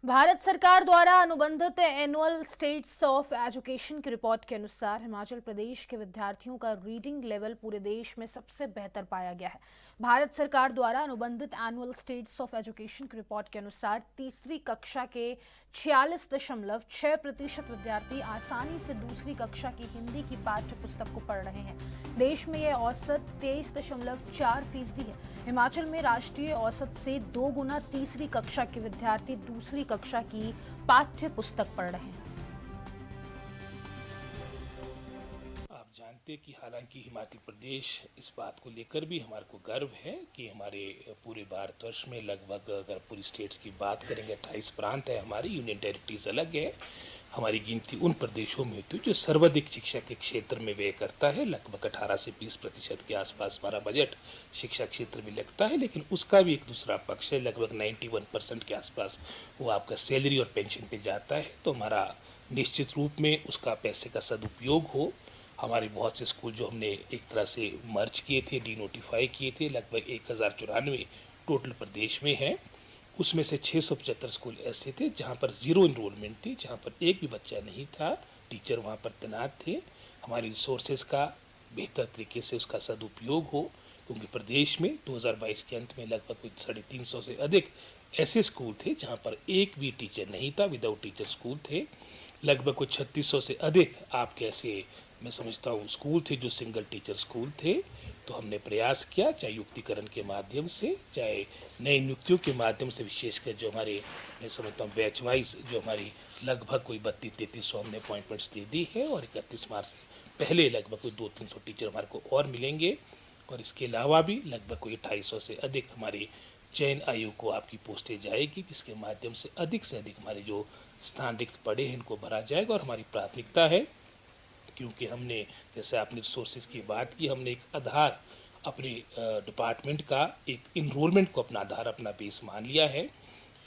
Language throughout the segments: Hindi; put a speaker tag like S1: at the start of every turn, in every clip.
S1: भारत सरकार द्वारा अनुबंधित एनुअल स्टेट्स ऑफ एजुकेशन की रिपोर्ट के अनुसार हिमाचल प्रदेश के विद्यार्थियों का रीडिंग लेवल पूरे देश में सबसे बेहतर पाया गया है। भारत सरकार द्वारा अनुबंधित एनुअल स्टेट्स ऑफ एजुकेशन की रिपोर्ट के अनुसार तीसरी कक्षा के 46.6% विद्यार्थी आसानी से दूसरी कक्षा की हिंदी की पाठ्य पुस्तक को पढ़ रहे हैं। देश में यह औसत 23.4% है। हिमाचल में राष्ट्रीय औसत से 2 गुना तीसरी कक्षा के विद्यार्थी दूसरी कक्षा की पाठ्य पुस्तक पढ़ रहे हैं।
S2: आप जानते हैं कि हालांकि हिमाचल प्रदेश इस बात को लेकर भी हमारे को गर्व है कि हमारे पूरे भारतवर्ष में लगभग, अगर पूरी स्टेट्स की बात करेंगे, 28 प्रांत है, हमारी यूनियन टेरिटरीज अलग है। हमारी गिनती उन प्रदेशों में होती है जो सर्वाधिक शिक्षा के क्षेत्र में व्यय करता है। लगभग 18 से 20% के आसपास हमारा बजट शिक्षा क्षेत्र में लगता है। लेकिन उसका भी एक दूसरा पक्ष है, लगभग 91% के आसपास वो आपका सैलरी और पेंशन पे जाता है। तो हमारा निश्चित रूप में उसका पैसे का सदुपयोग हो। हमारे बहुत से स्कूल जो हमने एक तरह से मर्ज किए थे, डीनोटिफाई किए थे, लगभग 1094 टोटल प्रदेश में है। उसमें से 675 स्कूल ऐसे थे जहाँ पर ज़ीरो इनरोलमेंट थी, जहाँ पर एक भी बच्चा नहीं था, टीचर वहाँ पर तैनात थे। हमारी रिसोर्सेज का बेहतर तरीके से उसका सदुपयोग हो, क्योंकि प्रदेश में 2022 के अंत में लगभग कुछ 350 से अधिक ऐसे स्कूल थे जहाँ पर एक भी टीचर नहीं था, विदाउट टीचर स्कूल थे। लगभग कुछ 3600 से अधिक आपके ऐसे मैं समझता हूँ स्कूल थे जो सिंगल टीचर स्कूल थे। तो हमने प्रयास किया, चाहे युक्तिकरण के माध्यम से, चाहे नई नियुक्तियों के माध्यम से, विशेषकर जो हमारे मैं समझता हूँ बैच वाइज जो हमारी लगभग कोई 3200-3300 हमने अपॉइंटमेंट्स दे दी है। और 31 मार्च से पहले लगभग कोई 200-300 टीचर हमारे को और मिलेंगे। और इसके अलावा भी लगभग कोई 250 से अधिक हमारे चयन आयोग को आपकी पोस्टें जाएगी, जिसके माध्यम से अधिक हमारे जो स्थान रिक्त पड़े हैं इनको भरा जाएगा। और हमारी प्राथमिकता है, क्योंकि हमने, जैसे आपने रिसोर्सेज की बात की, हमने एक आधार अपने डिपार्टमेंट का एक इनरोलमेंट को अपना आधार, अपना बेस मान लिया है।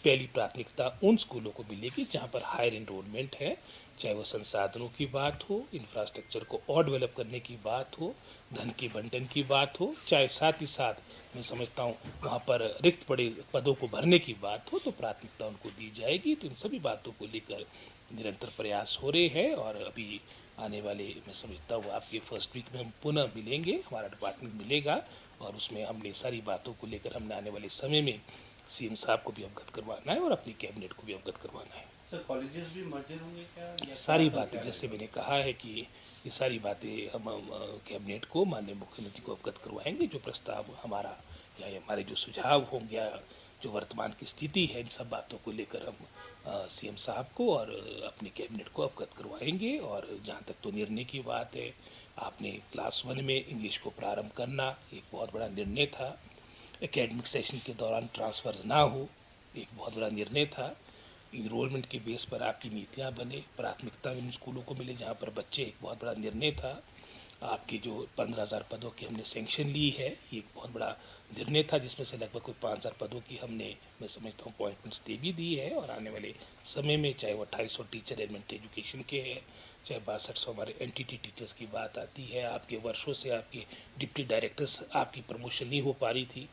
S2: पहली प्राथमिकता उन स्कूलों को मिलेगी जहाँ पर हायर इनरोलमेंट है, चाहे वो संसाधनों की बात हो, इंफ्रास्ट्रक्चर को और डेवलप करने की बात हो, धन के बंटन की बात हो, चाहे साथ ही साथ मैं समझता हूँ वहाँ पर रिक्त पड़े पदों को भरने की बात हो, तो प्राथमिकता उनको दी जाएगी। तो इन सभी बातों को लेकर निरंतर प्रयास हो रहे हैं। और अभी आने वाले मैं समझता हूँ आपके फर्स्ट वीक में हम पुनः मिलेंगे, हमारा डिपार्टमेंट मिलेगा, और उसमें हमने सारी बातों को लेकर हमने आने वाले समय में सीएम साहब को भी अवगत करवाना है और अपनी कैबिनेट को भी अवगत करवाना है।
S3: सर, कॉलेजेस भी मर्जर होंगे क्या?
S2: सारी बातें, जैसे मैंने कहा है कि ये सारी बातें हम कैबिनेट को, माननीय मुख्यमंत्री को अवगत करवाएंगे। जो प्रस्ताव हमारा या हमारे जो सुझाव होंगे या जो वर्तमान की स्थिति है, इन सब बातों को लेकर हम सीएम साहब को और अपनी कैबिनेट को अवगत करवाएंगे। और जहाँ तक तो निर्णय की बात है, आपने क्लास 1 में इंग्लिश को प्रारंभ करना एक बहुत बड़ा निर्णय था। एकेडमिक सेशन के दौरान ट्रांसफ़र ना हो, एक बहुत बड़ा निर्णय था। इनरोलमेंट के बेस पर आपकी नीतियाँ बने, प्राथमिकता उन स्कूलों को मिले जहाँ पर बच्चे, एक बहुत बड़ा निर्णय था। आपके जो 15,000 पदों की हमने सेंक्शन ली है, ये एक बहुत बड़ा निर्णय था, जिसमें से लगभग कोई 5,000 पदों की हमने मैं समझता हूँ अपॉइंटमेंट्स दे भी दी है। और आने वाले समय में चाहे वो 250 टीचर एलिमेंट्री एजुकेशन के हैं, चाहे 6200 हमारे एनटीटी टीचर्स की बात आती है। आपके वर्षों से आपके डिप्टी डायरेक्टर्स आपकी प्रमोशन नहीं हो पा रही थी।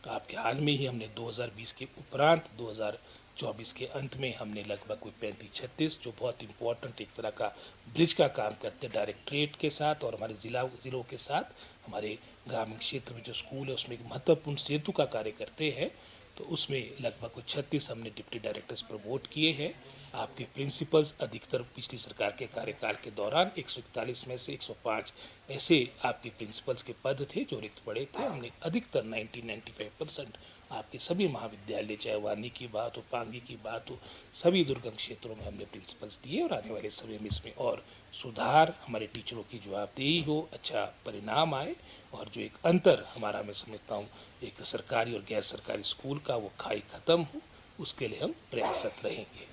S2: आपके हाल में ही हमने 2020 के उपरांत 2024 के अंत में हमने लगभग कोई 35-36 जो बहुत इंपॉर्टेंट एक तरह का ब्रिज का काम करते हैं डायरेक्टरेट के साथ और हमारे ज़िलों के साथ, हमारे ग्रामीण क्षेत्र में जो स्कूल है उसमें एक महत्वपूर्ण सेतु का कार्य करते हैं। तो उसमें लगभग कुछ 36 हमने डिप्टी डायरेक्टर्स प्रमोट किए हैं। आपके प्रिंसिपल्स अधिकतर पिछली सरकार के कार्यकाल के दौरान 141 में से 105 ऐसे आपके प्रिंसिपल्स के पद थे जो रिक्त पड़े थे। हमने अधिकतर 90-95% आपके सभी महाविद्यालय, चाहे वानी की बात हो, पांगी की बात हो, सभी दुर्गम क्षेत्रों में हमने प्रिंसिपल्स दिए। और आने वाले समय में इसमें और सुधार, हमारे टीचरों की जवाबदेही हो, अच्छा परिणाम आए और जो एक अंतर हमारा मैं समझता हूँ एक सरकारी और गैर सरकारी स्कूल का वो खाई खत्म हो, उसके लिए हम प्रयासरत रहेंगे।